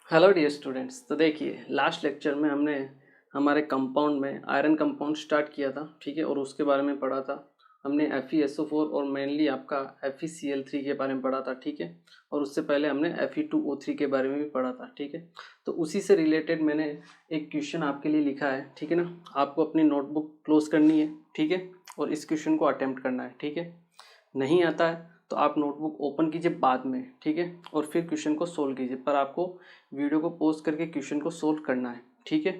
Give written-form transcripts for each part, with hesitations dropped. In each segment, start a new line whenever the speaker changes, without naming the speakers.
Hello dear students. तो देखिए, last lecture में हमने हमारे कंपाउंड में आयरन कंपाउंड स्टार्ट किया था, ठीक है, और उसके बारे में पढ़ा था। हमने FeSO4 और मेनली आपका FeCl3 के बारे में पढ़ा था, ठीक है, और उससे पहले हमने Fe2O3 के बारे में भी पढ़ा था, ठीक है। तो उसी से रिलेटेड मैंने एक क्वेश्चन आपके लिए लिखा है, ठीक है ना। आपको अपनी नोटबुक क्लोज करनी है, ठीक है, और इस क्वेश्चन को अटेम्प्ट करना है, ठीक है। नहीं आता है तो आप नोटबुक ओपन कीजिए बाद में, ठीक है, और फिर क्वेश्चन को सोल्व कीजिए। पर आपको वीडियो को पॉज करके क्वेश्चन को सोल्व करना है, ठीक है।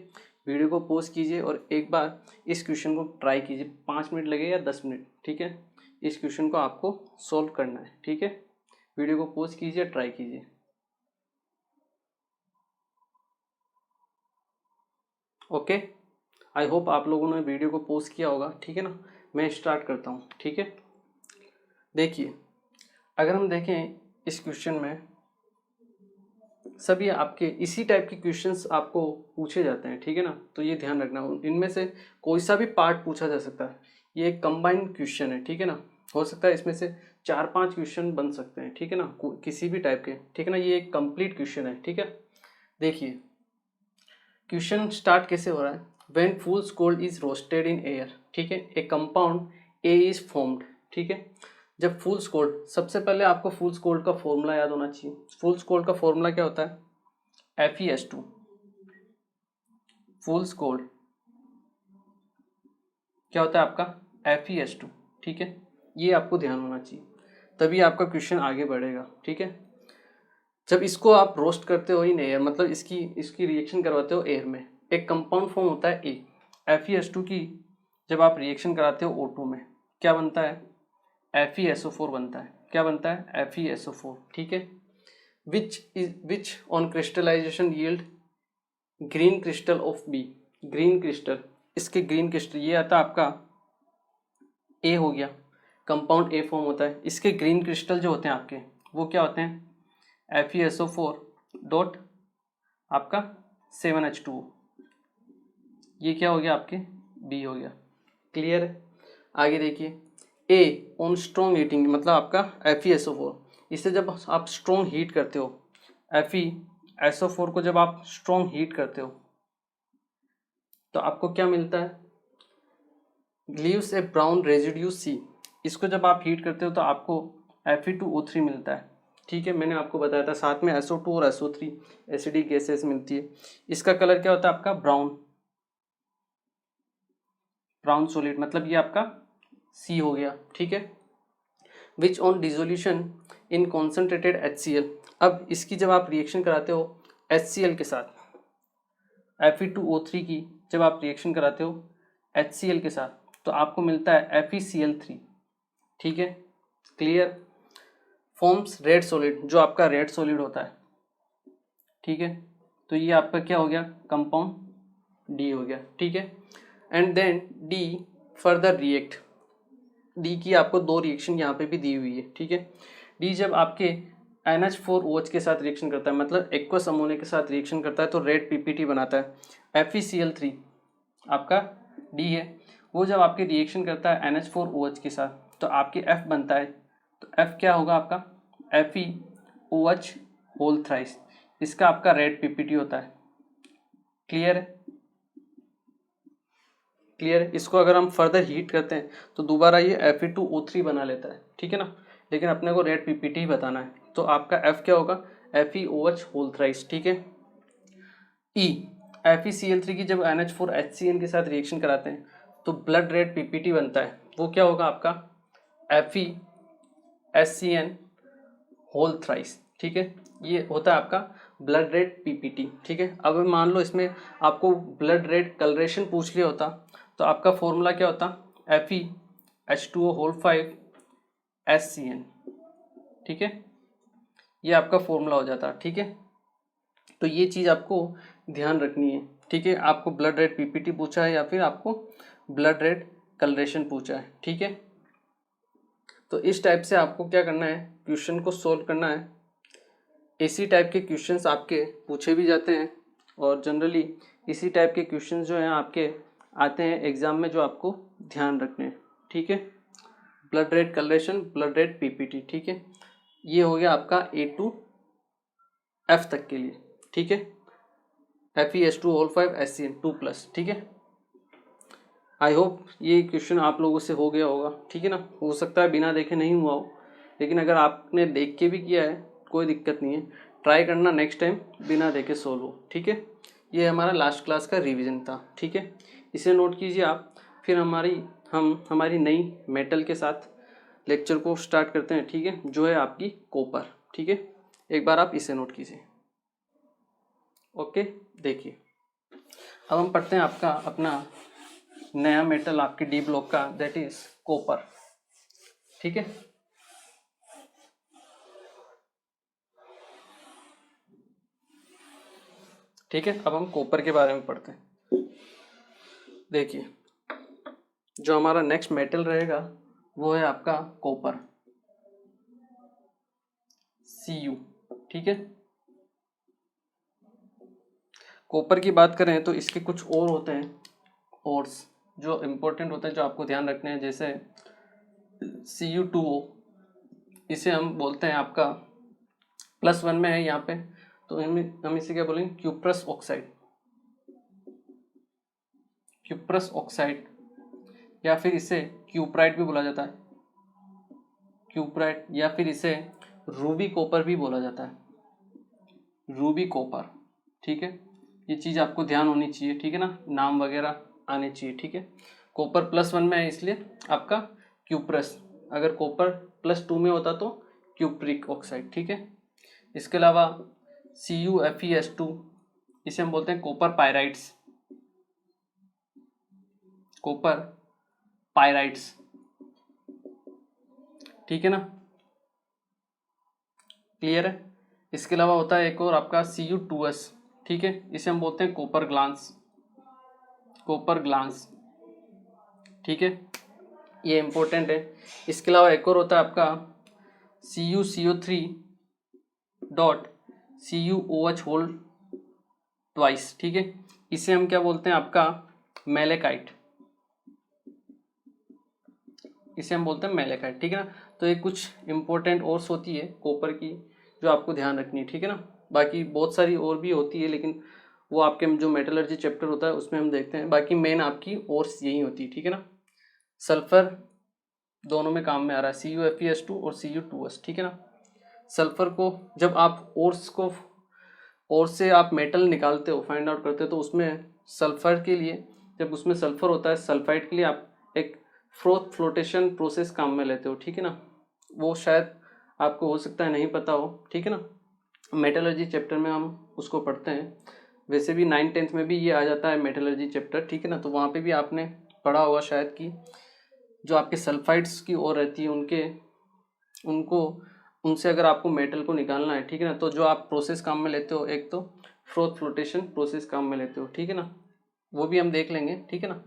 वीडियो को पॉज कीजिए और एक बार इस क्वेश्चन को ट्राई कीजिए, 5 मिनट लगे या 10 मिनट, ठीक है। इस क्वेश्चन को आपको सोल्व करना है, ठीक है। वीडियो को पॉज कीजिए, ट्राई कीजिए। ओके, आई होप आप लोगों ने वीडियो को पॉज किया होगा, ठीक है ना। मैं स्टार्ट करता हूँ, ठीक है। देखिए, अगर हम देखें इस क्वेश्चन में सभी आपके इसी टाइप के क्वेश्चंस आपको पूछे जाते हैं, ठीक है ना। तो ये ध्यान रखना, इनमें से कोई सा भी पार्ट पूछा जा सकता है। ये एक कंबाइंड क्वेश्चन है, ठीक है ना। हो सकता है इसमें से 4-5 क्वेश्चन बन सकते हैं, ठीक है ना, किसी भी टाइप के, ठीक है ना। ये एक कंप्लीट क्वेश्चन है, ठीक है। देखिए, क्वेश्चन स्टार्ट कैसे हो रहा है। When fools gold is roasted in air, ठीक है, ए कंपाउंड ए इज फॉर्म्ड, ठीक है। जब फूल्स गोल्ड, सबसे पहले आपको फूल्स गोल्ड का फॉर्मूला याद होना चाहिए। फूल्स गोल्ड का फॉर्मूला क्या होता है, FeS2। फूल्स गोल्ड क्या होता है आपका, FeS2, ठीक है। ये आपको ध्यान होना चाहिए, तभी आपका क्वेश्चन आगे बढ़ेगा, ठीक है। जब इसको आप रोस्ट करते हो इन एयर, मतलब इसकी इसकी रिएक्शन करवाते हो एयर में, एक कंपाउंड फॉर्म होता है FeS2 की। जब आप रिएक्शन कराते हो O2 में, क्या बनता है, FeSO4 बनता है। क्या बनता है, FeSO4, ठीक है। Which on crystallization yield green crystal of B. Green crystal, इसके ग्रीन क्रिस्टल, ये आता है आपका ए हो गया, कंपाउंड ए फॉर्म होता है। इसके ग्रीन क्रिस्टल जो होते हैं आपके, वो क्या होते हैं, FeSO4 डॉट आपका 7H2O। ये क्या हो गया आपके, बी हो गया। क्लियर है। आगे देखिए, ए ऑन स्ट्रॉन्ग हीटिंग, मतलब आपका FeSO4, इसे जब आप स्ट्रॉन्ग हीट करते हो, FeSO4 को जब आप स्ट्रॉन्ग हीट करते हो तो आपको क्या मिलता है, लीव्स ए ब्राउन रेजिड्यू सी। इसको जब आप हीट करते हो तो आपको Fe2O3 मिलता है, ठीक है। मैंने आपको बताया था, साथ में SO2 और SO3 एसिडिक गैसेस मिलती है। इसका कलर क्या होता है आपका, ब्राउन, ब्राउन सॉलिड, मतलब ये आपका सी हो गया, ठीक है। Which on dissolution in concentrated HCl। अब इसकी जब आप रिएक्शन कराते हो HCl के साथ, Fe2O3 की जब आप रिएक्शन कराते हो HCl के साथ, तो आपको मिलता है FeCl3, ठीक है। क्लियर। फॉर्म्स रेड सॉलिड, जो आपका रेड सॉलिड होता है, ठीक है। तो ये आपका क्या हो गया, कंपाउंड डी हो गया, ठीक है। And then D further react, D की आपको 2 रिएक्शन यहाँ पे भी दी हुई है, ठीक है। डी जब आपके NH4OH के साथ रिएक्शन करता है, मतलब एक्वस अमोनिया के साथ रिएक्शन करता है, तो रेड PPT बनाता है। FeCl3 आपका डी है, वो जब आपके रिएक्शन करता है NH4OH के साथ तो आपके F बनता है। तो F क्या होगा आपका, FeOH होल थ्राइस, इसका आपका रेड PPT होता है। क्लियर है। क्लियर है। इसको अगर हम फर्दर हीट करते हैं तो दोबारा ये Fe2O3 बना लेता है, ठीक है ना, लेकिन अपने को रेड PPT ही बताना है। तो आपका F क्या होगा, FeOH होल थ्राइस, ठीक है। E FeCl3 की जब NH4HCN के साथ रिएक्शन कराते हैं तो ब्लड रेड PPT बनता है। वो क्या होगा आपका, FeSCN होल थ्राइस, ठीक है। ये होता है आपका ब्लड रेड PPT, ठीक है। अब मान लो इसमें आपको ब्लड रेड कलरेशन पूछ लिया होता तो आपका फॉर्मूला क्या होता, FeH2O होल 5 SCN, ठीक है। ये आपका फॉर्मूला हो जाता, ठीक है। तो ये चीज़ आपको ध्यान रखनी है, ठीक है। आपको ब्लड रेड PPT पूछा है या फिर आपको ब्लड रेड कलरेशन पूछा है, ठीक है। तो इस टाइप से आपको क्या करना है, क्वेश्चन को सोल्व करना है। इसी टाइप के क्वेश्चंस आपके पूछे भी जाते हैं और जनरली इसी टाइप के क्वेश्चंस जो हैं आपके आते हैं एग्जाम में, जो आपको ध्यान रखने हैं, ठीक है। Blood red colouration, blood red PPT, ठीक है। ये हो गया आपका A to F तक के लिए, ठीक है, Fe2O5 HCN2+, ठीक है। आई होप ये क्वेश्चन आप लोगों से हो गया होगा, ठीक है ना। हो सकता है बिना देखे नहीं हुआ हो, लेकिन अगर आपने देख के भी किया है कोई दिक्कत नहीं है, ट्राई करना नेक्स्ट टाइम बिना देखे सोल्व हो, ठीक है। ये हमारा लास्ट क्लास का रिवीजन था, ठीक है, इसे नोट कीजिए आप। फिर हमारी नई मेटल के साथ लेक्चर को स्टार्ट करते हैं, ठीक है, जो है आपकी कॉपर, ठीक है। एक बार आप इसे नोट कीजिए। ओके, देखिए अब हम पढ़ते हैं आपका अपना नया मेटल आपके डी ब्लॉक का, दैट इज कॉपर, ठीक है। ठीक है, अब हम कॉपर के बारे में पढ़ते हैं। देखिए जो हमारा नेक्स्ट मेटल रहेगा वो है आपका कॉपर, Cu, ठीक है। कॉपर की बात करें तो इसके कुछ और होते हैं ओर्स जो इम्पोर्टेंट होते हैं, जो आपको ध्यान रखने हैं। जैसे Cu2O, इसे हम बोलते हैं आपका +1 में है यहाँ पे, तो हम इसे क्या बोलेंगे, क्यूप्रस ऑक्साइड, क्यूप्रस ऑक्साइड, या फिर इसे क्यूप्राइट भी बोला जाता है, क्यूप्राइट, या फिर इसे रूबी कॉपर भी बोला जाता है, रूबी कॉपर, ठीक है। ये चीज़ आपको ध्यान होनी चाहिए, ठीक है ना, नाम वगैरह आने चाहिए, ठीक है। कॉपर +1 में है इसलिए आपका क्यूप्रस, अगर कॉपर +2 में होता तो क्यूप्रिक ऑक्साइड, ठीक है। इसके अलावा CuFeS2, इसे हम बोलते हैं कॉपर पायराइट्स, कॉपर पायराइट्स, ठीक है ना, क्लियर है। इसके अलावा होता है एक और आपका Cu2S, ठीक है, इसे हम बोलते हैं कॉपर ग्लांस, कॉपर ग्लांस, ठीक है, ये इंपॉर्टेंट है। इसके अलावा एक और होता है आपका CuCO3 dot CuOH whole twice, ठीक है, इसे हम क्या बोलते हैं आपका मेलेकाइट, इसे हम बोलते हैं मेलेकाइट, ठीक है ना। तो ये कुछ इंपॉर्टेंट ओर्स होती है कॉपर की जो आपको ध्यान रखनी है, ठीक है ना। बाकी बहुत सारी और भी होती है, लेकिन वो आपके जो मेटलर्जी चैप्टर होता है उसमें हम देखते हैं। बाकी मेन आपकी ओर्स यही होती है, ठीक है ना। सल्फर दोनों में काम में आ रहा है, CuFeS2 और Cu2S, ठीक है ना। सल्फर को जब आप ओर्स से आप मेटल निकालते हो, फाइंड आउट करते हो, तो उसमें सल्फर के लिए, जब उसमें सल्फर होता है सल्फाइड के लिए आप एक फ्लोटेशन प्रोसेस काम में लेते हो, ठीक है ना। वो शायद आपको हो सकता है नहीं पता हो, ठीक है ना, मेटलर्जी चैप्टर में हम उसको पढ़ते हैं। वैसे भी 9th-10th में भी ये आ जाता है मेटलर्जी चैप्टर, ठीक है ना, तो वहाँ पे भी आपने पढ़ा होगा शायद कि जो आपके सल्फाइड्स की ओर रहती है उनसे अगर आपको मेटल को निकालना है, ठीक है ना, तो जो आप प्रोसेस काम में लेते हो, एक तो फ्लोटेशन प्रोसेस काम में लेते हो, ठीक है ना, वो भी हम देख लेंगे, ठीक है ना।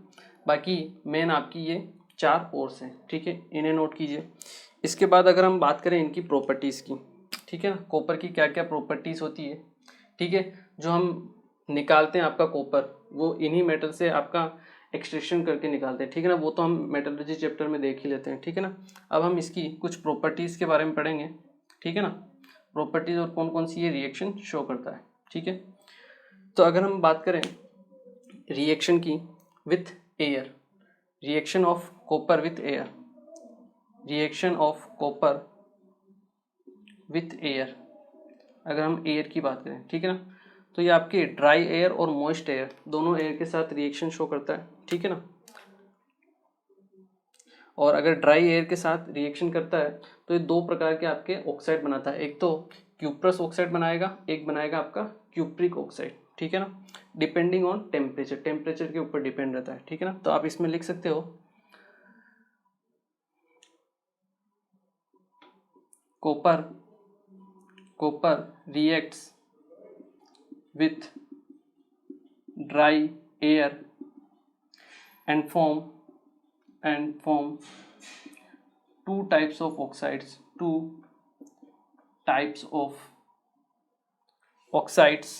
बाकी मेन आपकी ये 4 ओर्स हैं, ठीक है, इन्हें नोट कीजिए। इसके बाद अगर हम बात करें इनकी प्रॉपर्टीज़ की, ठीक है ना, कॉपर की क्या क्या प्रॉपर्टीज़ होती है, ठीक है, जो हम निकालते हैं आपका कॉपर, वो इन्हीं मेटल से आपका एक्सट्रैक्शन करके निकालते हैं, ठीक है ना, वो तो हम मेटलर्जी चैप्टर में देख ही लेते हैं, ठीक है ना। अब हम इसकी कुछ प्रॉपर्टीज़ के बारे में पढ़ेंगे, ठीक है ना, प्रॉपर्टीज़ और कौन कौन सी ये रिएक्शन शो करता है, ठीक है। तो अगर हम बात करें रिएक्शन की with air, reaction of copper with air, reaction of copper with air, अगर हम एयर की बात करें, ठीक है ना, तो ये आपके ड्राई एयर और मॉइस्ट एयर दोनों एयर के साथ रिएक्शन शो करता है, ठीक है ना। और अगर ड्राई एयर के साथ रिएक्शन करता है तो ये 2 प्रकार के आपके ऑक्साइड बनाता है, एक तो क्यूप्रस ऑक्साइड बनाएगा, एक बनाएगा आपका क्यूप्रिक ऑक्साइड, ठीक है ना, डिपेंडिंग ऑन टेम्परेचर, टेम्परेचर के ऊपर डिपेंड रहता है, ठीक है ना। तो आप इसमें लिख सकते हो copper reacts with dry air and form 2 types of oxides, 2 types of oxides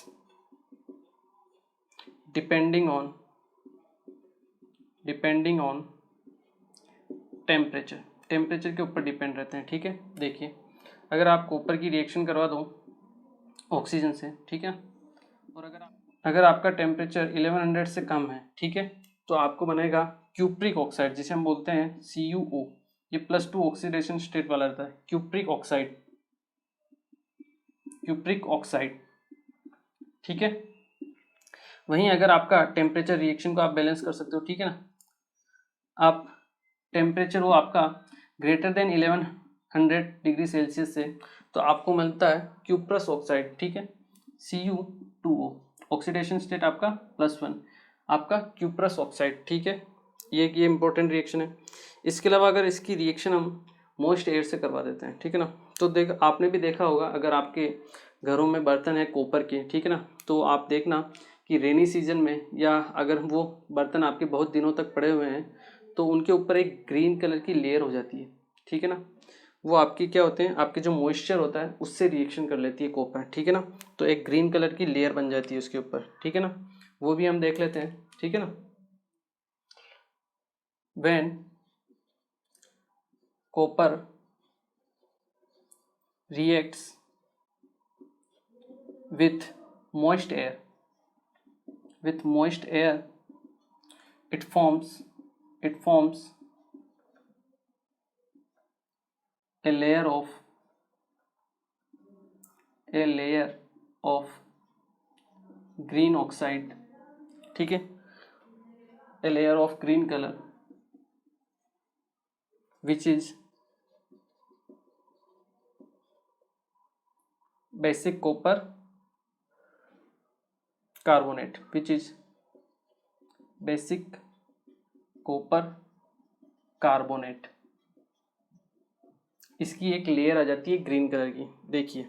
depending on temperature के ऊपर डिपेंड रहते हैं, ठीक है। देखिए अगर आप कॉपर की रिएक्शन करवा दो ऑक्सीजन से, ठीक है, और अगर आपका टेम्परेचर 1100 से कम है, ठीक है, तो आपको बनेगा क्यूप्रिक ऑक्साइड, जिसे हम बोलते हैं CuO। ये +2 ऑक्सीडेशन स्टेट वाला रहता है, क्यूप्रिक ऑक्साइड, क्यूप्रिक ऑक्साइड, ठीक है। वहीं अगर आपका टेम्परेचर रिएक्शन को आप बैलेंस कर सकते हो, ठीक है ना, आप टेम्परेचर वो आपका ग्रेटर देन 1100 डिग्री सेल्सियस से, तो आपको मिलता है क्यूप्रस ऑक्साइड, ठीक है, Cu2O, ऑक्सीडेशन स्टेट आपका +1, आपका क्यूप्रस ऑक्साइड, ठीक है। ये इंपॉर्टेंट रिएक्शन है। इसके अलावा अगर इसकी रिएक्शन हम मॉइस्ट एयर से करवा देते हैं, ठीक है ना, तो देख आपने भी देखा होगा, अगर आपके घरों में बर्तन है कॉपर के, ठीक है ना, तो आप देखना कि रेनी सीजन में, या अगर वो बर्तन आपके बहुत दिनों तक पड़े हुए हैं, तो उनके ऊपर एक ग्रीन कलर की लेयर हो जाती है, ठीक है ना। वो आपकी क्या होते हैं, आपके जो मॉइस्चर होता है उससे रिएक्शन कर लेती है कॉपर, ठीक है ना, तो एक ग्रीन कलर की लेयर बन जाती है उसके ऊपर, ठीक है ना, वो भी हम देख लेते हैं, ठीक है ना। When copper reacts with moist air, it forms a layer of green oxide, ठीक है, a layer of green color which is basic copper carbonate, इसकी एक लेयर आ जाती है ग्रीन कलर की। देखिए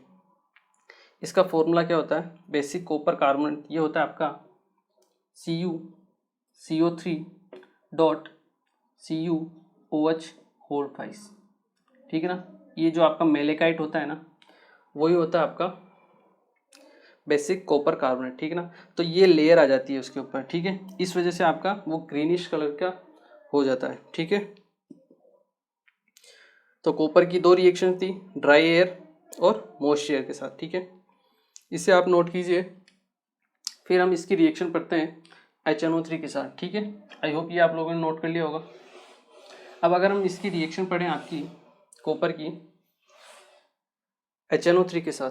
इसका फॉर्मूला क्या होता है, बेसिक कॉपर कार्बोनेट, ये होता है आपका CuCO3.CuOH, ठीक है ना। ये जो आपका मेलेकाइट होता है ना, वही होता है आपका बेसिक कॉपर कार्बोनेट, ठीक है ना। तो ये लेयर आ जाती है उसके ऊपर, ठीक है, इस वजह से आपका वो ग्रीनिश कलर का हो जाता है, ठीक है। तो कॉपर की दो रिएक्शन थी, ड्राई एयर और मॉइस्ट एयर के साथ, ठीक है, इसे आप नोट कीजिए। फिर हम इसकी रिएक्शन पढ़ते हैं HNO3 के साथ, ठीक है। आई होप ये आप लोगों ने नोट कर लिया होगा। अब अगर हम इसकी रिएक्शन पढ़ें आपकी कॉपर की HNO3 के साथ,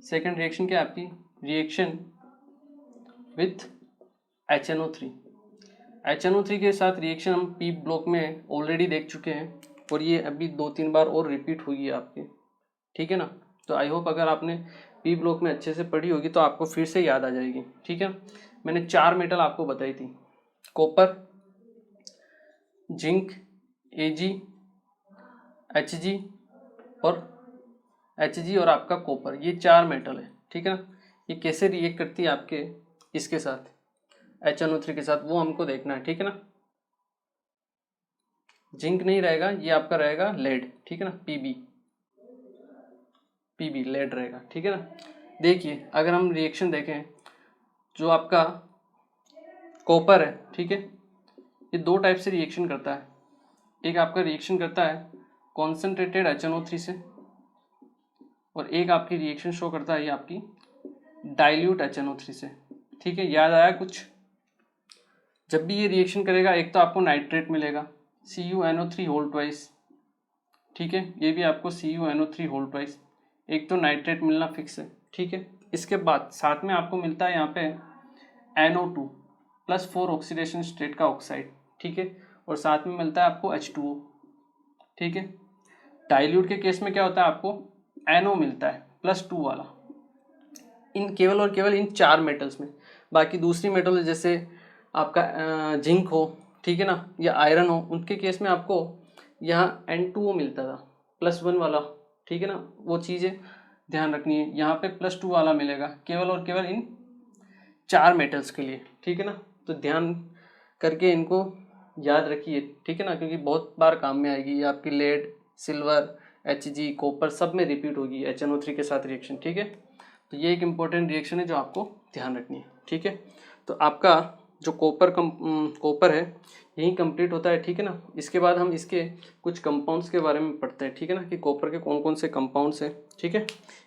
सेकेंड रिएक्शन क्या है आपकी, रिएक्शन विथ HNO3। HNO3 के साथ रिएक्शन हम P ब्लॉक में ऑलरेडी देख चुके हैं, और ये अभी 2-3 बार और रिपीट हुई है आपके, ठीक है ना। तो आई होप अगर आपने P ब्लॉक में अच्छे से पढ़ी होगी तो आपको फिर से याद आ जाएगी, ठीक है। मैंने 4 मेटल आपको बताई थी, कॉपर, जिंक, Ag, Hg और आपका कॉपर, ये 4 मेटल है, ठीक है ना। ये कैसे रिएक्ट करती है आपके इसके साथ HNO3 के साथ, वो हमको देखना है, ठीक है ना। जिंक नहीं रहेगा, ये आपका रहेगा लेड, ठीक है ना, पीबी लेड रहेगा, ठीक है ना। देखिए अगर हम रिएक्शन देखें, जो आपका कॉपर है, ठीक है, ये दो टाइप से रिएक्शन करता है। एक आपका रिएक्शन करता है कॉन्सेंट्रेटेड HNO3 से, और एक आपकी रिएक्शन शो करता है ये आपकी डाइल्यूट HNO3 से, ठीक है। याद आया कुछ? जब भी ये रिएक्शन करेगा, एक तो आपको नाइट्रेट मिलेगा CuNO3 ठीक है, ये भी आपको CuNO3 एक तो नाइट्रेट मिलना फिक्स है, ठीक है। इसके बाद साथ में आपको मिलता है यहाँ पे NO2+4 ऑक्सीडेशन स्टेट का ऑक्साइड, ठीक है, और साथ में मिलता है आपको H2O, ठीक है। डाइल्यूट के केस में क्या होता है, आपको NO मिलता है +2 वाला, इन केवल और केवल इन 4 मेटल्स में। बाकी दूसरी मेटल जैसे आपका जिंक हो, ठीक है ना, या आयरन हो, उनके केस में आपको यहाँ N2O मिलता था +1 वाला, ठीक है ना। वो चीज़ें ध्यान रखनी है, यहाँ पे +2 वाला मिलेगा केवल और केवल इन 4 मेटल्स के लिए, ठीक है ना। तो ध्यान करके इनको याद रखिए, ठीक है ना, क्योंकि बहुत बार काम में आएगी। ये आपकी लेड, सिल्वर, Hg, कॉपर सब में रिपीट होगी HNO3 के साथ रिएक्शन, ठीक है। तो ये एक इम्पोर्टेंट रिएक्शन है जो आपको ध्यान रखनी है, ठीक है। तो आपका जो कॉपर है यही कंप्लीट होता है, ठीक है ना। इसके बाद हम इसके कुछ कंपाउंड्स के बारे में पढ़ते हैं, ठीक है ना, कि कॉपर के कौन कौन से कंपाउंड्स हैं, ठीक है।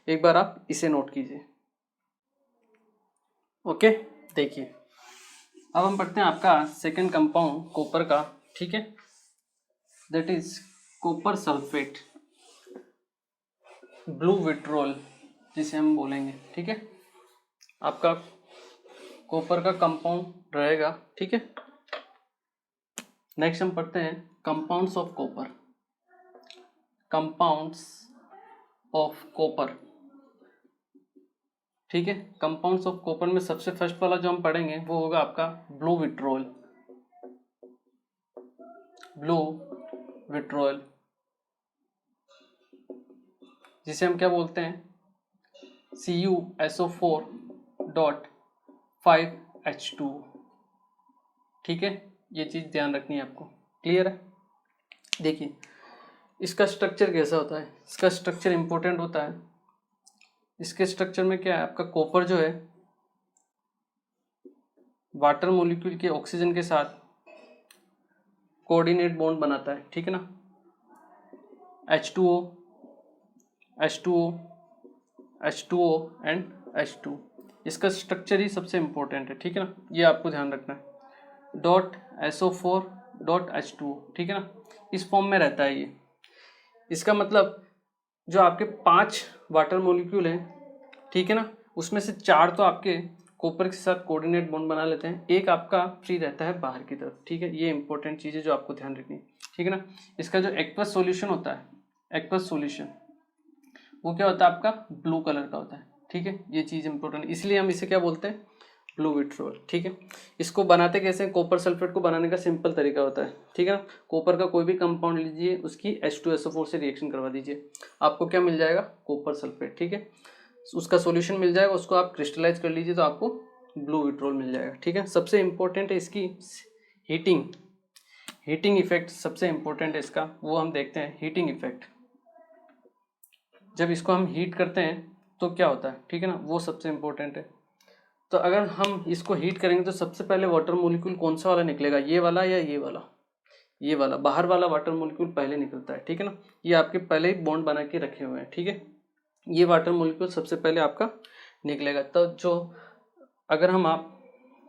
एक बार आप इसे नोट कीजिए। ओके, देखिए अब हम पढ़ते हैं आपका सेकंड कंपाउंड कॉपर का, ठीक है, that is copper sulphate, blue vitriol जिसे हम बोलेंगे, ठीक है। आपका कॉपर का कंपाउंड रहेगा, ठीक है। नेक्स्ट हम पढ़ते हैं compounds of copper, compounds of copper, ठीक है। कंपाउंड्स ऑफ कॉपर में सबसे फर्स्ट वाला जो हम पढ़ेंगे वो होगा आपका ब्लू विट्रोल, ब्लू विट्रोल जिसे हम क्या बोलते हैं CuSO4.5H2, ठीक है। ये चीज़ ध्यान रखनी है आपको, क्लियर है। देखिए इसका स्ट्रक्चर कैसा होता है, इसका स्ट्रक्चर इंपॉर्टेंट होता है। इसके स्ट्रक्चर में क्या है, आपका कॉपर जो है वाटर मॉलिक्यूल के ऑक्सीजन के साथ कोऑर्डिनेट बॉन्ड बनाता है, ठीक है ना। H2O H2O H2O and H2, इसका स्ट्रक्चर ही सबसे इम्पोर्टेंट है, ठीक है ना। ये आपको ध्यान रखना है, .SO4.H2O, ठीक है ना, इस फॉर्म में रहता है ये। इसका मतलब जो आपके 5 वाटर मॉलिक्यूल हैं, ठीक है ना, उसमें से 4 तो आपके कॉपर के साथ कोऑर्डिनेट बॉन्ड बना लेते हैं, एक आपका फ्री रहता है बाहर की तरफ, ठीक है। ये इंपॉर्टेंट चीज़ है जो आपको ध्यान रखनी है, ठीक है ना। इसका जो एक्वस सॉल्यूशन होता है, एक्वस सॉल्यूशन वो क्या होता है आपका ब्लू कलर का होता है, ठीक है। ये चीज़ इंपॉर्टेंट, इसलिए हम इसे क्या बोलते हैं ब्लू विट्रोल, ठीक है। इसको बनाते कैसे हैं, कॉपर सल्फेट को बनाने का सिंपल तरीका होता है, ठीक है ना। कॉपर का कोई भी कंपाउंड लीजिए, उसकी H2SO4 से रिएक्शन करवा दीजिए, आपको क्या मिल जाएगा कॉपर सल्फेट, ठीक है। उसका सॉल्यूशन मिल जाएगा, उसको आप क्रिस्टलाइज कर लीजिए तो आपको ब्लू विट्रोल मिल जाएगा, ठीक है। सबसे इंपॉर्टेंट है इसकी हीटिंग इफेक्ट सबसे इंपॉर्टेंट है इसका, वो हम देखते हैं हीटिंग इफेक्ट। जब इसको हम हीट करते हैं तो क्या होता है, ठीक है ना, वो सबसे इंपॉर्टेंट है। तो अगर हम इसको हीट करेंगे तो सबसे पहले वाटर मॉलिक्यूल कौन सा वाला निकलेगा, ये वाला या ये वाला, ये वाला बाहर वाला वाटर मॉलिक्यूल पहले निकलता है, ठीक है ना। ये आपके पहले ही बॉन्ड बना के रखे हुए हैं, ठीक है। ये वाटर मॉलिक्यूल सबसे पहले आपका निकलेगा। तो जो अगर हम आप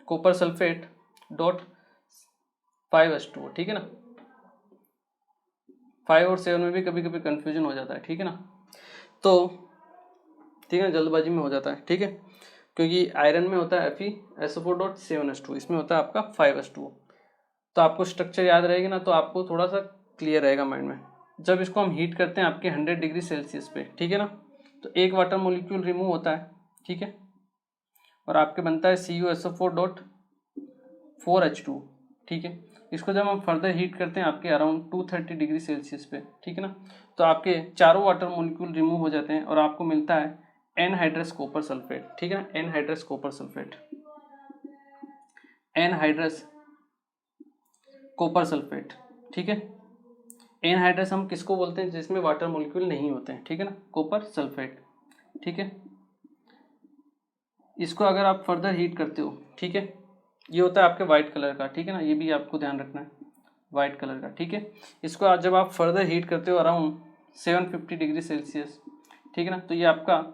कॉपर सल्फेट .5H2O, ठीक है ना, 5 और 7 में भी कभी कभी कंफ्यूजन हो जाता है, ठीक है ना। तो ठीक है, जल्दबाजी में हो जाता है, ठीक है, क्योंकि आयरन में होता है FeSO4.7H2, इसमें होता है आपका 5H2O। तो आपको स्ट्रक्चर याद रहेगी ना, तो आपको थोड़ा सा क्लियर रहेगा माइंड में। जब इसको हम हीट करते हैं आपके 100 डिग्री सेल्सियस पे, ठीक है ना, तो एक वाटर मॉलिक्यूल रिमूव होता है, ठीक है, और आपके बनता है CuSO4.4H2, ठीक है। इसको जब हम फर्दर हीट करते हैं आपके अराउंड 230 डिग्री सेल्सियस पे, ठीक है ना, तो आपके चारों वाटर मॉलिक्यूल रिमूव हो जाते हैं और आपको मिलता है एनहाइड्रस कॉपर सल्फेट, ठीक है ना, anhydrous copper sulphate, anhydrous copper sulphate, ठीक है। एनहाइड्रस हम किसको बोलते हैं, जिसमें वाटर मॉलिक्यूल नहीं होते हैं, ठीक है ना, कॉपर सल्फेट, ठीक है। इसको अगर आप फर्दर हीट करते हो, ठीक है, ये होता है आपके वाइट कलर का, ठीक है ना, ये भी आपको ध्यान रखना है, वाइट कलर का, ठीक है। इसको जब आप फर्दर हीट करते हो अराउंड 750 डिग्री सेल्सियस, ठीक है ना, तो ये आपका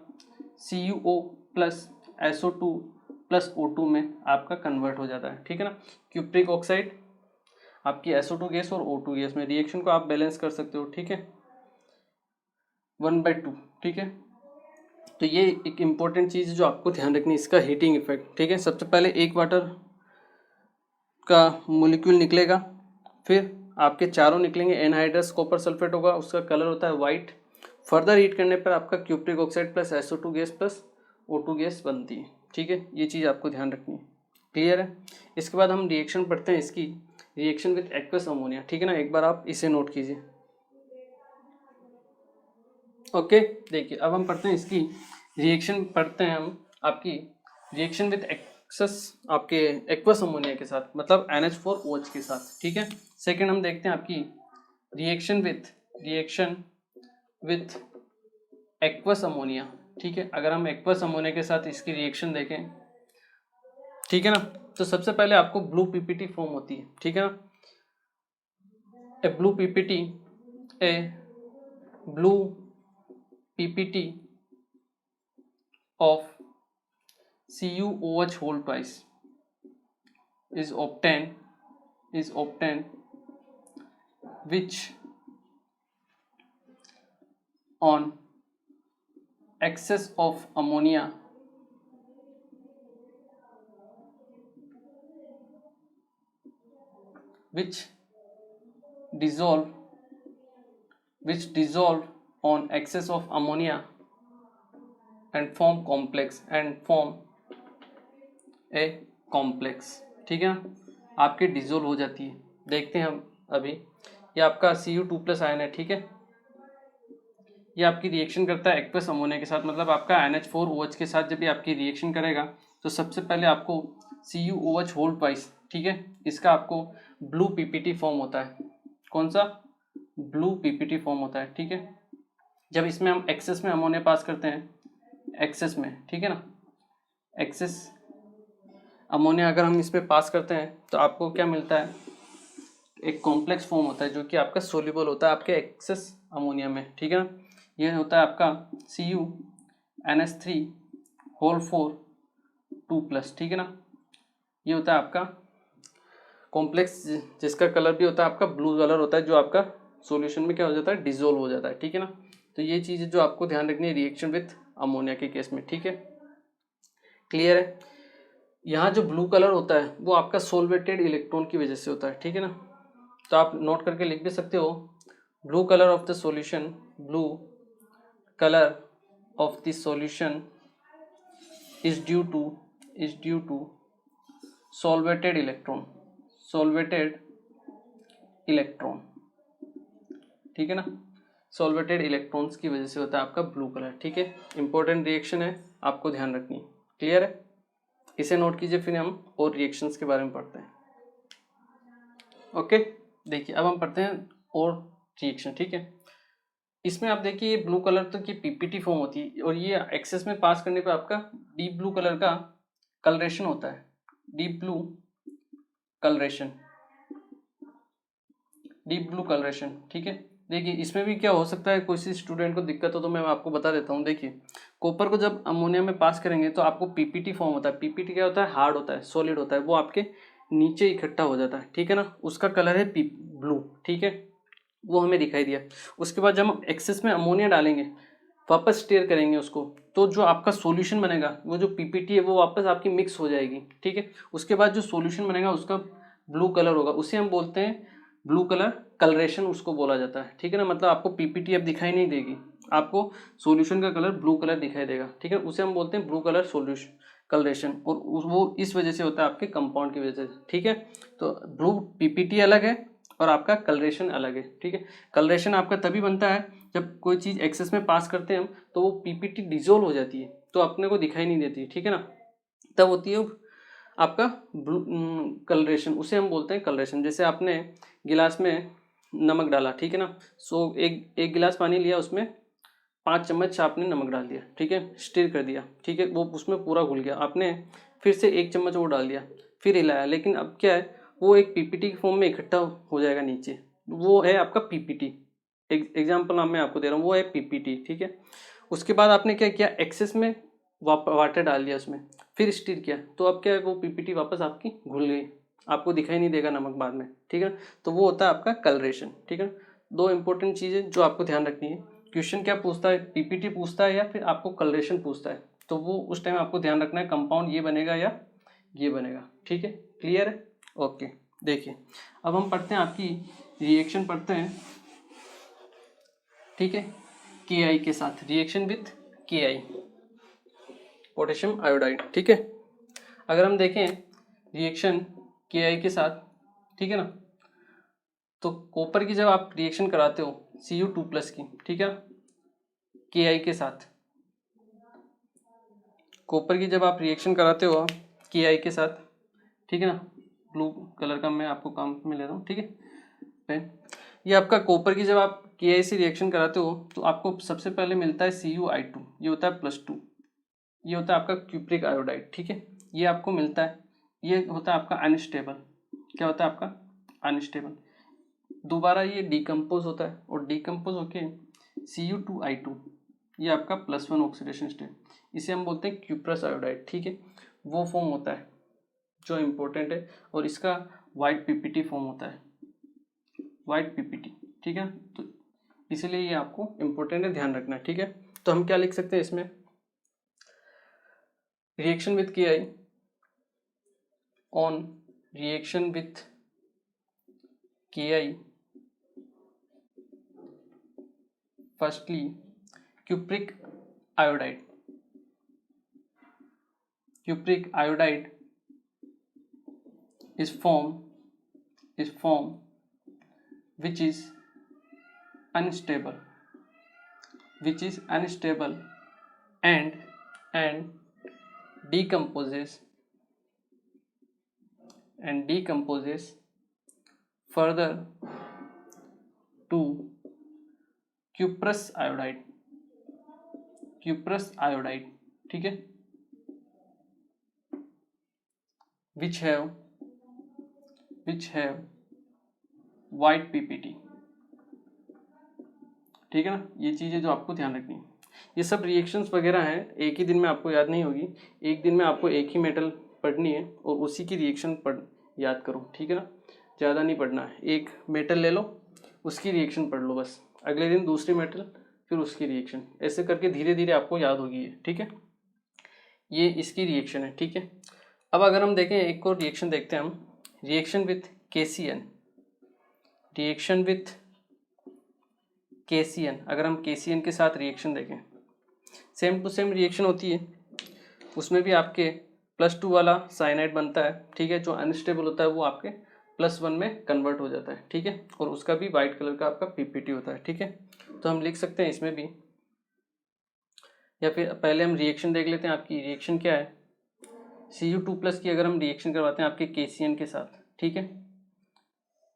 CuO plus SO2 plus O2 में आपका कन्वर्ट हो जाता है, ठीक है ना। क्यूप्रिक ऑक्साइड आपकी SO2 गैस और O2 गैस में रिएक्शन को आप बैलेंस कर सकते हो, ठीक है, 1/2, ठीक है। तो ये एक इम्पॉर्टेंट चीज़ है जो आपको ध्यान रखनी है, इसका हीटिंग इफेक्ट, ठीक है। सबसे पहले एक वाटर का मॉलिक्यूल निकलेगा, फिर आपके चारों निकलेंगे, एनहाइड्रस कॉपर सल्फेट होगा, उसका कलर होता है वाइट। फर्दर हीट करने पर आपका cupric oxide plus SO2 gas plus O2 gas बनती है, ठीक है। ये चीज़ आपको ध्यान रखनी है, क्लियर है। इसके बाद हम रिएक्शन पढ़ते हैं इसकी, रिएक्शन विथ एक्वस अमोनिया, ठीक है ना, एक बार आप इसे नोट कीजिए। ओके, देखिए अब हम पढ़ते हैं इसकी रिएक्शन, पढ़ते हैं हम आपकी रिएक्शन विथ आपके एक्वस अमोनिया के साथ, मतलब NH4OH के साथ, ठीक है। सेकंड हम देखते हैं आपकी रिएक्शन विथ एक्वस अमोनिया, ठीक है। अगर हम एक्वस अमोनिया के साथ इसकी रिएक्शन देखें, ठीक है ना, तो सबसे पहले आपको ब्लू पीपीटी फॉर्म होती है, ठीक है ना। A blue PPT of CuOH whole twice is obtained which on excess of ammonia which dissolve on excess of ammonia and form a complex, ठीक है ना, आपके डिजोल्व हो जाती है। देखते हैं हम अभी, ये आपका Cu2+ आयन है, ठीक है। ये आपकी रिएक्शन करता है एक्वस अमोनिया के साथ, मतलब आपका NH4OH के साथ जब ये आपकी रिएक्शन करेगा तो सबसे पहले आपको CuOH होल ट्वाइस, ठीक है, इसका आपको ब्लू पीपीटी फॉर्म होता है। कौन सा? ब्लू पीपीटी फॉर्म होता है, ठीक है। जब इसमें हम एक्सेस में अमोनिया पास करते हैं, एक्सेस में, ठीक है ना, एक्सेस अमोनिया अगर हम इसमें पास करते हैं तो आपको क्या मिलता है? एक कॉम्प्लेक्स फॉर्म होता है जो कि आपका सोल्यूबल होता है आपके एक्सेस अमोनिया में, ठीक है ना। ये होता है आपका CuNH3 होल 4 2+, ठीक है ना। ये होता है आपका कॉम्प्लेक्स जिसका कलर भी होता है आपका ब्लू कलर होता है, जो आपका सॉल्यूशन में क्या हो जाता है? डिसोल्व हो जाता है, ठीक है ना। तो ये चीज़ जो आपको ध्यान रखनी है रिएक्शन विथ अमोनिया के केस में, ठीक है। क्लियर है? यहाँ जो ब्लू कलर होता है वो आपका सोलवेटेड इलेक्ट्रॉन की वजह से होता है, ठीक है ना। तो आप नोट करके लिख भी सकते हो, blue colour of the solution, blue colour of the solution is due to solvated electron, ठीक है ना। सोलवेटेड इलेक्ट्रॉन्स की वजह से होता है आपका ब्लू कलर, ठीक है। इंपॉर्टेंट रिएक्शन है, आपको ध्यान रखनी है। क्लियर है? इसे नोट कीजिए, फिर हम और रिएक्शंस के बारे में पढ़ते हैं। ओके, देखिए अब हम पढ़ते हैं और रिएक्शन, ठीक है। इसमें आप देखिए ये ब्लू कलर तो की पीपीटी फॉर्म होती है और ये एक्सेस में पास करने पे आपका डीप ब्लू कलर का कलरेशन होता है, डीप ब्लू कलरेशन, ठीक है। देखिए इसमें भी क्या हो सकता है, कोई स्टूडेंट को दिक्कत हो तो मैं आपको बता देता हूँ। देखिए कॉपर को जब अमोनिया में पास करेंगे तो आपको पीपीटी फॉर्म होता है। पीपीटी क्या होता है? हार्ड होता है, सॉलिड होता है, वो आपके नीचे इकट्ठा हो जाता है, ठीक है ना। उसका कलर है ब्लू, ठीक है, वो हमें दिखाई दिया। उसके बाद जब हम एक्सेस में अमोनिया डालेंगे, वापस स्टेयर करेंगे उसको, तो जो आपका सॉल्यूशन बनेगा, वो जो पीपीटी है वो वापस आपकी मिक्स हो जाएगी, ठीक है। उसके बाद जो सॉल्यूशन बनेगा उसका ब्लू कलर होगा, उसे हम बोलते हैं ब्लू कलर कलरेशन, उसको बोला जाता है, ठीक है ना। मतलब आपको पीपीटी अब दिखाई नहीं देगी, आपको सॉल्यूशन का कलर ब्लू कलर दिखाई देगा, ठीक है। उसे हम बोलते हैं ब्लू कलर सॉल्यूशन कलरेशन, और वो इस वजह से होता है आपके कंपाउंड की वजह से, ठीक है। तो ब्लू पीपीटी अलग है और आपका कलरेशन अलग है, ठीक है। कलरेशन आपका तभी बनता है जब कोई चीज़ एक्सेस में पास करते हैं हम, तो वो पीपीटी डिजोल्व हो जाती है, तो अपने को दिखाई नहीं देती, ठीक है ना। तब होती है आपका ब्लू कलरेशन, उसे हम बोलते हैं कलरेशन। जैसे आपने गिलास में नमक डाला, ठीक है ना। सो एक गिलास पानी लिया, उसमें 5 चम्मच आपने नमक डाल दिया, ठीक है, स्टिर कर दिया, ठीक है, वो उसमें पूरा घुल गया। आपने फिर से 1 चम्मच वो डाल दिया, फिर हिलाया, लेकिन अब क्या है, वो एक पीपीटी के फॉर्म में इकट्ठा हो जाएगा नीचे, वो है आपका पीपीटी। एग्जाम्पल नाम मैं आपको दे रहा हूँ, वो है पीपीटी, ठीक है। उसके बाद आपने क्या किया, एक्सेस में वाटर डाल दिया उसमें, फिर स्टिर किया, तो अब क्या है, वो पीपीटी वापस आपकी घुल गई, आपको दिखाई नहीं देगा नमक बाद में, ठीक है। तो वो होता है आपका कलरेशन, ठीक है। 2 इंपॉर्टेंट चीज़ें जो आपको ध्यान रखनी है। क्वेश्चन क्या पूछता है, पीपीटी पूछता है या फिर आपको कलरेशन पूछता है, तो वो उस टाइम आपको ध्यान रखना है कंपाउंड ये बनेगा या ये बनेगा, ठीक है। क्लियर है? ओके, देखिए अब हम पढ़ते हैं आपकी रिएक्शन पढ़ते हैं, ठीक है, KI के साथ, reaction with KI, potassium iodide, ठीक है। अगर हम देखें रिएक्शन KI के साथ, ठीक है ना, तो कॉपर की जब आप रिएक्शन कराते हो Cu2+ की, ठीक है, KI के साथ, कॉपर की जब आप रिएक्शन कराते हो KI के साथ, ठीक है ना, ब्लू कलर का मैं आपको काम में ले रहा हूँ, ठीक है पेन। ये आपका कॉपर की जब आप KI से रिएक्शन कराते हो तो आपको सबसे पहले मिलता है CuI2, ये होता है +2, ये होता है आपका क्यूप्रिक आयोडाइड, ठीक है, ये आपको मिलता है। ये होता है आपका अनस्टेबल। क्या होता है आपका? अनस्टेबल। दोबारा ये डिकम्पोज होता है और डिकम्पोज होके Cu2I2, ये आपका +1 ऑक्सीडेशन स्टेट, इसे हम बोलते हैं क्यूप्रस आयोडाइड। ठीक है, वो फॉर्म होता है जो इम्पोर्टेंट है, और इसका वाइट पीपीटी फॉर्म होता है, वाइट पीपीटी। ठीक है, तो इसलिए ये आपको इम्पोर्टेंट है, ध्यान रखना है। ठीक है, तो हम क्या लिख सकते हैं इसमें? Reaction with KI, on reaction with KI, firstly cupric iodide, cupric iodide is formed which is unstable, and decomposes further to cuprous iodide, ठीक है, which have white PPT। ठीक है ना, ये चीज़ें जो आपको ध्यान रखनी है। ये सब रिएक्शंस वगैरह हैं, एक ही दिन में आपको याद नहीं होगी, एक दिन में आपको एक ही मेटल पढ़नी है और उसी की रिएक्शन याद करो। ठीक है ना, ज़्यादा नहीं पढ़ना है, एक मेटल ले लो, उसकी रिएक्शन पढ़ लो बस, अगले दिन दूसरी मेटल, फिर उसकी रिएक्शन, ऐसे करके धीरे धीरे आपको याद होगी ये। ठीक है, ये इसकी रिएक्शन है। ठीक है, अब अगर हम देखें एक और रिएक्शन देखते हैं हम, रिएक्शन विथ KCN, अगर हम KCN के साथ रिएक्शन देखें, सेम टू सेम रिएक्शन होती है, उसमें भी आपके +2 वाला साइनाइड बनता है। ठीक है, जो अनस्टेबल होता है वो आपके +1 में कन्वर्ट हो जाता है। ठीक है, और उसका भी वाइट कलर का आपका PPT होता है। ठीक है, तो हम लिख सकते हैं इसमें भी, या फिर पहले हम रिएक्शन देख लेते हैं। आपकी रिएक्शन क्या है? Cu2+ की अगर हम रिएक्शन करवाते हैं आपके KCN के साथ, ठीक है,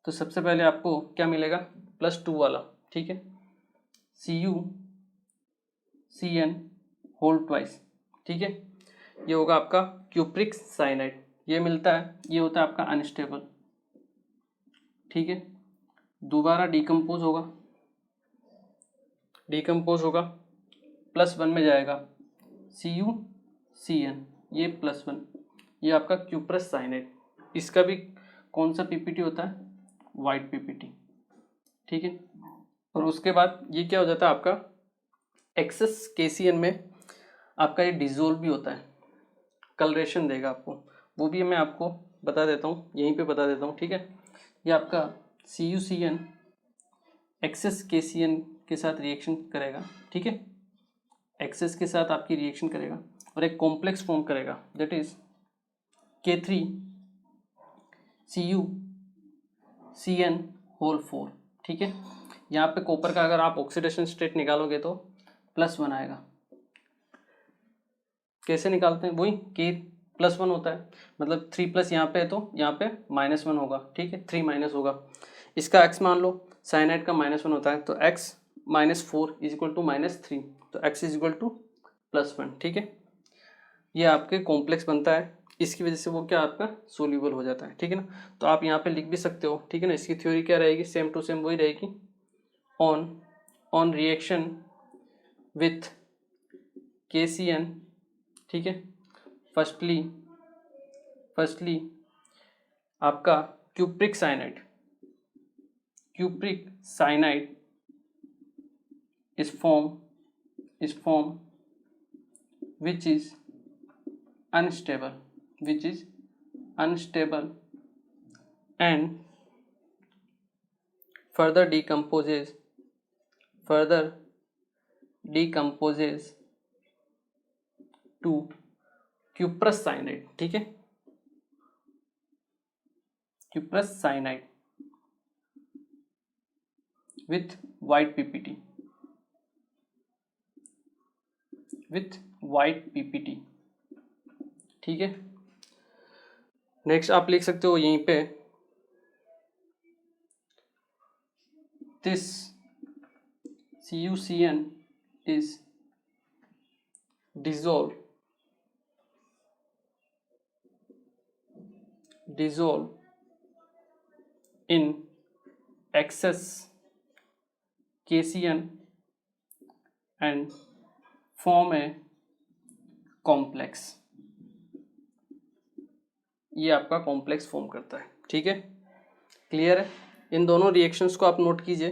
तो सबसे पहले आपको क्या मिलेगा? +2 वाला। ठीक है, CuCN होल ट्वाइस। ठीक है, ये होगा आपका क्यूप्रिक साइनाइड, ये मिलता है, ये होता है आपका अनस्टेबल। ठीक है, दोबारा डिकम्पोज होगा, +1 में जाएगा, CuCN, ये +1, ये आपका क्यूप्रस साइनाइड, इसका भी कौन सा PPT होता है? White PPT। ठीक है, और उसके बाद ये क्या हो जाता है आपका एक्सेस KCN में, आपका ये डिजोल्व भी होता है, कलरेशन देगा आपको, वो भी मैं आपको बता देता हूँ, यहीं पे बता देता हूँ। ठीक है, ये आपका CuCN एक्सेस KCN के साथ रिएक्शन करेगा। ठीक है, एक्सेस के साथ आपकी रिएक्शन करेगा और एक कॉम्प्लेक्स फॉर्म करेगा, दैट इज K3CuCN होल 4। ठीक है, यहाँ पे कॉपर का अगर आप ऑक्सीडेशन स्टेट निकालोगे तो +1 आएगा। कैसे निकालते हैं? वही K+1 होता है, मतलब 3+ यहाँ पे है तो यहाँ पे -1 होगा। ठीक है, 3- होगा, इसका x मान लो, साइनाइड का -1 होता है, तो x -4 = -3, तो x = +1। ठीक है, ये आपके कॉम्प्लेक्स बनता है, इसकी वजह से वो क्या आपका सोल्यूबल हो जाता है। ठीक है ना, तो आप यहाँ पे लिख भी सकते हो। ठीक है ना, इसकी थ्योरी क्या रहेगी? सेम टू सेम वही रहेगी, ऑन रिएक्शन विथ KCN। ठीक है, फर्स्टली आपका cupric cyanide is form which is unstable and further decomposes to cuprous cyanide। ठीक है, cuprous cyanide with white PPT, ठीक है, नेक्स्ट आप लिख सकते हो यहीं पे, this CuCN is dissolved dissolve in excess KCN and form a complex। ये आपका कॉम्प्लेक्स फॉर्म करता है, ठीक है, क्लियर है। इन दोनों रिएक्शंस को आप नोट कीजिए,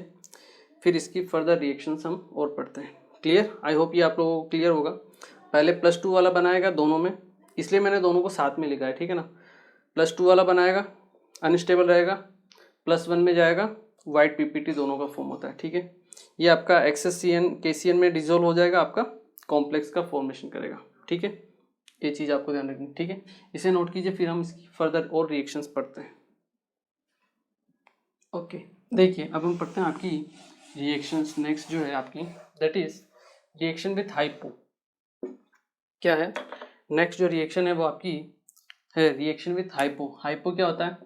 फिर इसकी फर्दर रिएक्शंस हम और पढ़ते हैं। क्लियर, आई होप ये आप लोगों को क्लियर होगा। पहले +2 वाला बनाएगा दोनों में, इसलिए मैंने दोनों को साथ में लिखा है, ठीक है ना। +2 वाला बनाएगा, अनस्टेबल रहेगा, +1 में जाएगा, वाइट पीपीटी दोनों का फॉर्म होता है, ठीक है। ये आपका एक्सेस CN KCN में डिजोल्व हो जाएगा, आपका कॉम्प्लेक्स का फॉर्मेशन करेगा, ठीक है। ये चीज़ आपको ध्यान रखनी, ठीक है। इसे नोट कीजिए, फिर हम इसकी फर्दर और रिएक्शंस पढ़ते हैं। ओके, देखिए अब हम पढ़ते हैं आपकी रिएक्शंस। नेक्स्ट जो है आपकी that is reaction with hypo. क्या है नेक्स्ट जो रिएक्शन है वो आपकी है रिएक्शन विथ हाइपो। हाइपो क्या होता है?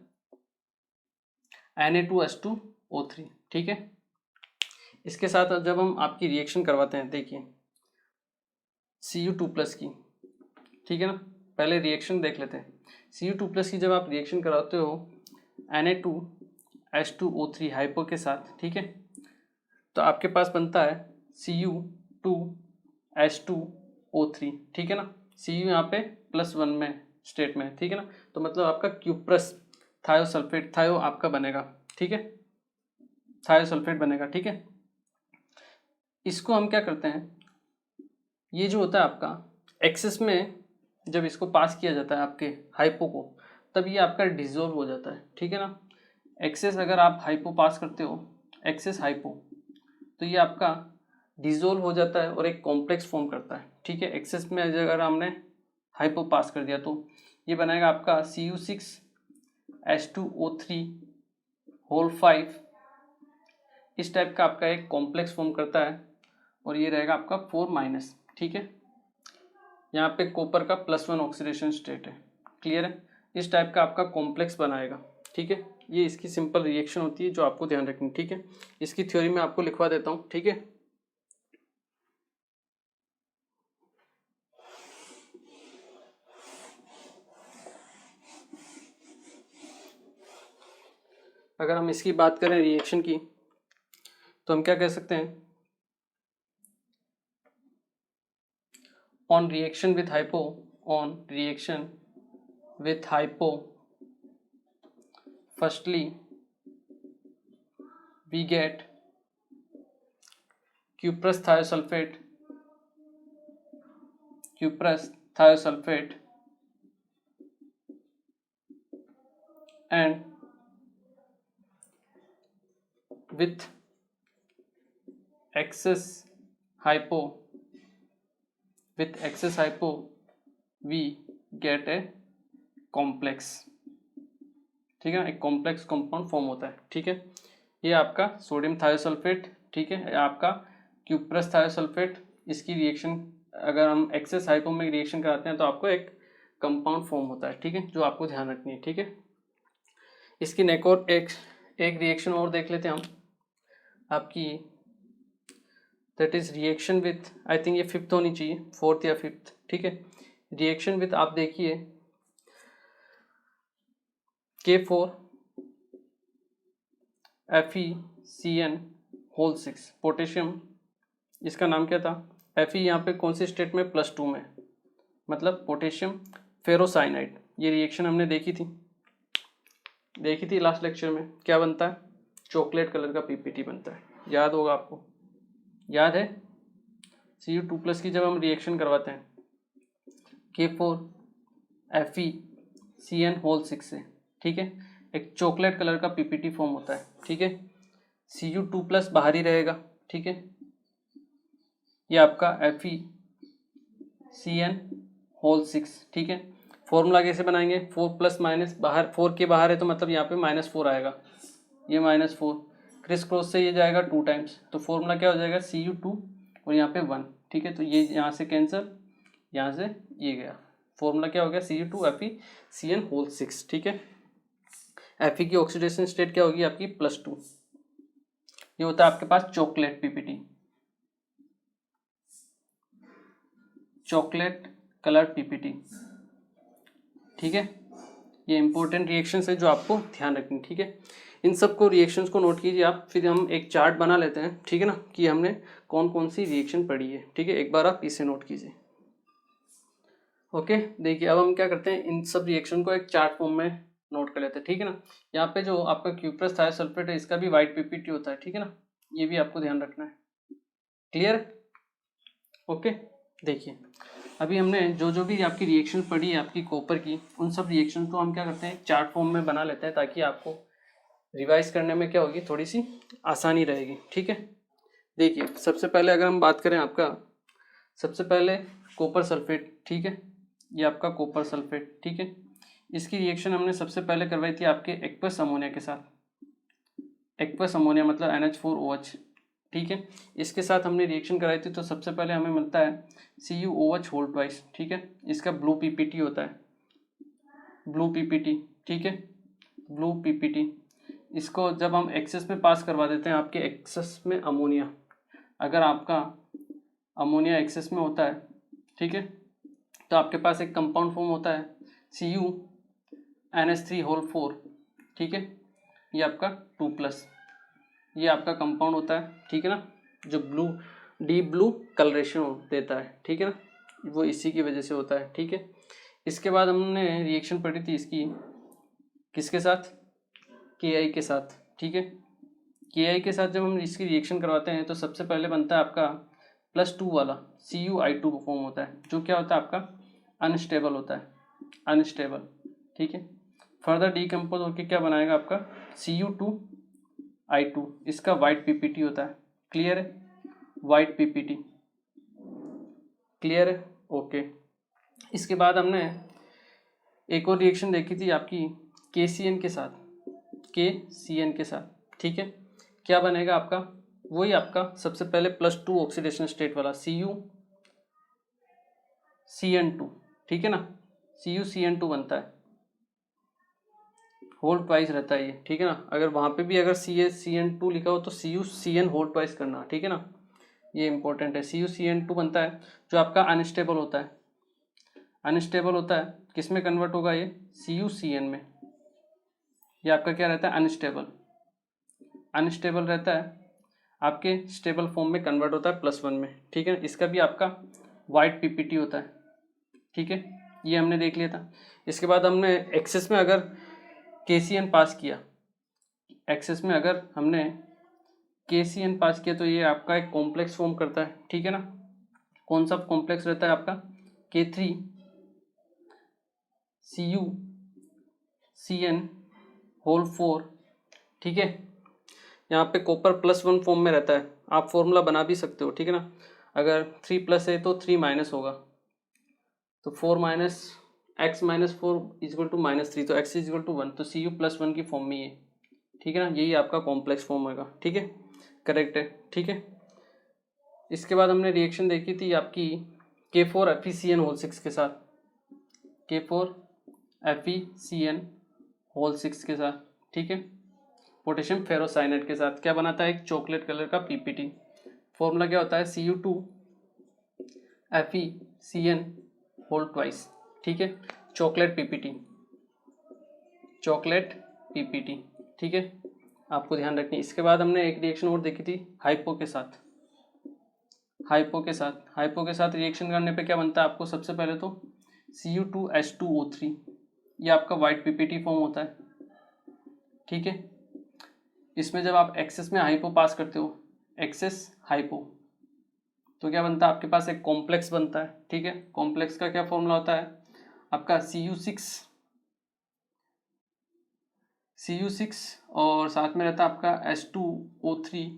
Na2H2O3, ठीक है। इसके साथ जब हम आपकी रिएक्शन करवाते हैं, देखिए Cu2+ की, ठीक है ना। पहले रिएक्शन देख लेते हैं। Cu2+ की जब आप रिएक्शन कराते हो Na2H2O3 हाइपो के साथ, ठीक है, तो आपके पास बनता है Cu2H2O3, ठीक है ना। Cu यहाँ पे +1 में स्टेट में, ठीक है ना। तो मतलब आपका क्यूप्रस थायोसल्फेट, थायो आपका बनेगा, ठीक है, थायोसल्फेट बनेगा, ठीक है। इसको हम क्या करते हैं, ये जो होता है आपका एक्सेस में जब इसको पास किया जाता है आपके हाइपो को, तब ये आपका डिसॉल्व हो जाता है, ठीक है ना। एक्सेस अगर आप हाइपो पास करते हो, एक्सेस हाइपो, तो ये आपका डिसॉल्व हो जाता है और एक कॉम्प्लेक्स फॉर्म करता है, ठीक है। एक्सेस में अगर हमने हाइपो पास कर दिया तो ये बनाएगा आपका Cu6H2O3 इस टाइप का आपका एक कॉम्प्लेक्स फॉर्म करता है, और ये रहेगा आपका 4-, ठीक है। यहाँ पे कॉपर का +1 ऑक्सीडेशन स्टेट है, क्लियर है। इस टाइप का आपका कॉम्प्लेक्स बनाएगा, ठीक है। ये इसकी सिंपल रिएक्शन होती है जो आपको ध्यान रखनी, ठीक है। इसकी थ्योरी में आपको लिखवा देता हूँ, ठीक है। अगर हम इसकी बात करें रिएक्शन की, तो हम क्या कह सकते हैं, on reaction with hypo firstly we get cuprous thiosulfate and with excess hypo we get a complex, ठीक है ना। एक कॉम्प्लेक्स कंपाउंड फॉर्म होता है, ठीक है। ये आपका सोडियम थायोसल्फेट, ठीक है, आपका क्यूप्रस थायोसल्फेट, इसकी रिएक्शन अगर हम एक्सेस हाइपो में रिएक्शन कराते हैं तो आपको एक कंपाउंड फॉर्म होता है, ठीक है, जो आपको ध्यान रखनी है, ठीक है। इसकी एक रिएक्शन और देख लेते हैं हम आपकी, that is reaction with, I think ये 5th होनी चाहिए, 4th या 5th, ठीक है। रिएक्शन विथ आप देखिए K4FeCN6 पोटेशियम, इसका नाम क्या था, Fe यहाँ पे कौन सी स्टेट में, +2 में, मतलब पोटेशियम फेरोसाइनाइड। ये रिएक्शन हमने देखी थी लास्ट लेक्चर में। क्या बनता है, चॉकलेट कलर का पीपीटी बनता है, याद होगा आपको, याद है। Cu2+ की जब हम रिएक्शन करवाते हैं K4FeCN6 से, ठीक है, एक चॉकलेट कलर का पीपीटी फॉर्म होता है, ठीक है। Cu2+ बाहर ही रहेगा, ठीक है। ये आपका FeCN6, ठीक है। फॉर्मूला कैसे बनाएंगे, 4+- बाहर, 4 के बाहर है तो मतलब यहाँ पे -4 आएगा, ये -4 क्रिस क्रॉस से ये जाएगा 2 टाइम्स, तो फॉर्मूला क्या हो जाएगा Cu2 और यहाँ पे 1, ठीक है। तो ये यहाँ से कैंसिल, यहाँ से ये गया, फॉर्मूला क्या हो गया Cu2FeCN6, ठीक है। Fe की ऑक्सीडेशन स्टेट क्या होगी आपकी, +2। ये होता है आपके पास chocolate PPT, chocolate colour PPT, ठीक है। ये इंपॉर्टेंट रिएक्शंस है जो आपको ध्यान रखनी, ठीक है। इन सबको रिएक्शंस को नोट कीजिए आप, फिर हम एक चार्ट बना लेते हैं, ठीक है ना, कि हमने कौन कौन सी रिएक्शन पढ़ी है, ठीक है। एक बार आप इसे नोट कीजिए। ओके, देखिए अब हम क्या करते हैं, इन सब रिएक्शन को एक चार्ट फॉर्म में नोट कर लेते हैं, ठीक है ना। यहाँ पे जो आपका क्यूप्रस थायोसल्फेट है इसका भी वाइट पीपीटी होता है, ठीक है ना, ये भी आपको ध्यान रखना है। क्लियर है? ओके, देखिए अभी हमने जो जो भी आपकी रिएक्शन पढ़ी है आपकी कॉपर की, उन सब रिएक्शन को हम क्या करते हैं चार्ट फॉर्म में बना लेते हैं, ताकि आपको रिवाइज करने में क्या होगी, थोड़ी सी आसानी रहेगी, ठीक है। देखिए सबसे पहले अगर हम बात करें आपका, सबसे पहले कॉपर सल्फेट, ठीक है, ये आपका कॉपर सल्फेट, ठीक है। इसकी रिएक्शन हमने सबसे पहले करवाई थी आपके एक्वस अमोनिया के साथ, एक्वस अमोनिया मतलब NH4OH, ठीक है। इसके साथ हमने रिएक्शन कराई थी, तो सबसे पहले हमें मिलता है CuOH होल ट्वाइस, ठीक है। इसका ब्लू पीपीटी होता है, ब्लू पीपीटी, ठीक है, ब्लू पीपीटी। इसको जब हम एक्सेस में पास करवा देते हैं, आपके एक्सेस में अमोनिया, अगर आपका अमोनिया एक्सेस में होता है, ठीक है, तो आपके पास एक कंपाउंड फॉर्म होता है CuNH3 होल 4, ठीक है, ये आपका 2+, ये आपका कंपाउंड होता है, ठीक है ना, जो ब्लू डीप ब्लू कलरेशन देता है, ठीक है ना, वो इसी की वजह से होता है, ठीक है। इसके बाद हमने रिएक्शन पढ़ी थी इसकी किसके साथ, Ki के साथ, ठीक है। Ki के साथ जब हम इसकी रिएक्शन करवाते हैं तो सबसे पहले बनता है आपका +2 वाला CuI2 फॉर्म होता है, जो क्या होता है आपका अनस्टेबल होता है, अनस्टेबल, ठीक है। फर्दर डीकम्पोज होकर क्या बनाएगा आपका Cu2I2, इसका वाइट पीपीटी होता है। क्लियर है? वाइट पीपीटी, क्लियर है? ओके। इसके बाद हमने एक और रिएक्शन देखी थी आपकी KCN के साथ, KCN के साथ, ठीक है। क्या बनेगा आपका, वही आपका सबसे पहले +2 ऑक्सीडेशन स्टेट वाला CuCN2, ठीक है ना, CuCN2 बनता है, होल ट्वाइस रहता है ये, ठीक है ना। अगर वहाँ पे भी अगर CuCN2 लिखा हो तो CuCN होल ट्वाइस करना, ठीक है ना, ये इंपॉर्टेंट है। CuCN2 बनता है जो आपका अनस्टेबल होता है, अनस्टेबल होता है, किस में कन्वर्ट होगा ये CuCN में, ये आपका क्या रहता है अनस्टेबल, अनस्टेबल रहता है, आपके स्टेबल फॉर्म में कन्वर्ट होता है +1 में, ठीक है। इसका भी आपका वाइट पीपीटी होता है, ठीक है, ये हमने देख लिया था। इसके बाद हमने एक्सेस में अगर KCN पास किया, एक्सेस में अगर हमने KCN पास किया तो ये आपका एक कॉम्प्लेक्स फॉर्म करता है, ठीक है ना। कौन सा कॉम्प्लेक्स रहता है आपका K3CuCN होल 4, ठीक है। यहाँ पे कॉपर +1 फॉर्म में रहता है, आप फॉर्मूला बना भी सकते हो, ठीक है ना। अगर 3+ है तो 3- होगा, तो 4 माइनस x - 4 = -3, तो x = 1, तो Cu+1 की फॉर्म में ये, ठीक है ना, यही आपका कॉम्प्लेक्स फॉर्म होगा, ठीक है, करेक्ट है, ठीक है। इसके बाद हमने रिएक्शन देखी थी आपकी K4FeCN होल 6 के साथ, K4FeCN होल 6 के साथ, ठीक है, पोटेशियम फेरोसाइनेट के साथ। क्या बनाता है, एक चॉकलेट कलर का पीपीटी। फॉर्मूला क्या होता है Cu2FeCN होल ट्वाइस, ठीक है, चॉकलेट पीपीटी, चॉकलेट पीपीटी, ठीक है, आपको ध्यान रखनी। इसके बाद हमने एक रिएक्शन और देखी थी हाइपो के साथ, हाइपो के साथ, हाइपो के साथ रिएक्शन करने पे क्या बनता है आपको, सबसे पहले तो Cu2H2O3, ये आपका वाइट पीपीटी फॉर्म होता है, ठीक है। इसमें जब आप एक्सेस में हाइपो पास करते हो, एक्सेस हाइपो, तो क्या बनता है आपके पास एक कॉम्प्लेक्स बनता है, ठीक है। कॉम्प्लेक्स का क्या फॉर्मूला होता है आपका Cu6 और साथ में रहता है आपका H2O3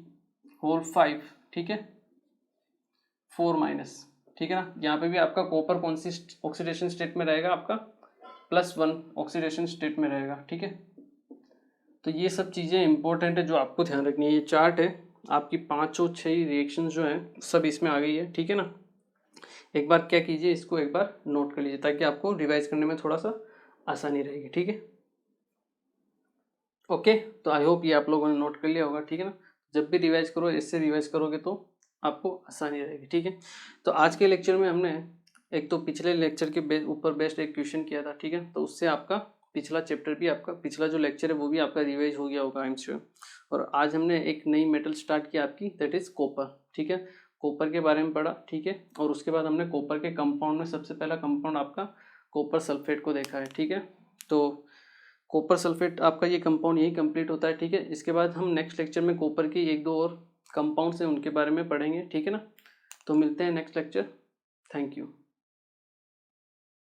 होल 5, ठीक है, 4-, ठीक है ना। यहाँ पे भी आपका कॉपर कौन सी ऑक्सीडेशन स्टेट में रहेगा, आपका +1 ऑक्सीडेशन स्टेट में रहेगा, ठीक है। तो ये सब चीज़ें इंपॉर्टेंट है जो आपको ध्यान रखनी है। ये चार्ट है आपकी 5-6 रिएक्शन जो हैं सब इसमें आ गई है, ठीक है ना। एक बार क्या कीजिए, इसको एक बार नोट कर लीजिए ताकि आपको रिवाइज करने में थोड़ा सा आसानी रहेगी, ठीक है। ओके, तो आई होप ये आप लोगों ने नोट कर लिया होगा, ठीक है ना। जब भी रिवाइज करो इससे रिवाइज करोगे तो आपको आसानी रहेगी, ठीक है। तो आज के लेक्चर में हमने एक तो पिछले लेक्चर के ऊपर बेस्ड एक क्वेश्चन किया था, ठीक है, तो उससे आपका पिछला चैप्टर भी आपका, पिछला जो लेक्चर है वो भी आपका रिवाइज हो गया होगा आई एम श्योर। और आज हमने एक नई मेटल स्टार्ट की आपकी, दैट इज़ कॉपर। ठीक है, कॉपर के बारे में पढ़ा। ठीक है, और उसके बाद हमने कॉपर के कंपाउंड में सबसे पहला कंपाउंड आपका कॉपर सल्फेट को देखा है। ठीक है, तो कॉपर सल्फेट आपका ये कंपाउंड यही कंप्लीट होता है। ठीक है, इसके बाद हम नेक्स्ट लेक्चर में कॉपर की एक दो और कंपाउंड्स हैं उनके बारे में पढ़ेंगे। ठीक है ना, तो मिलते हैं नेक्स्ट लेक्चर। Thank you.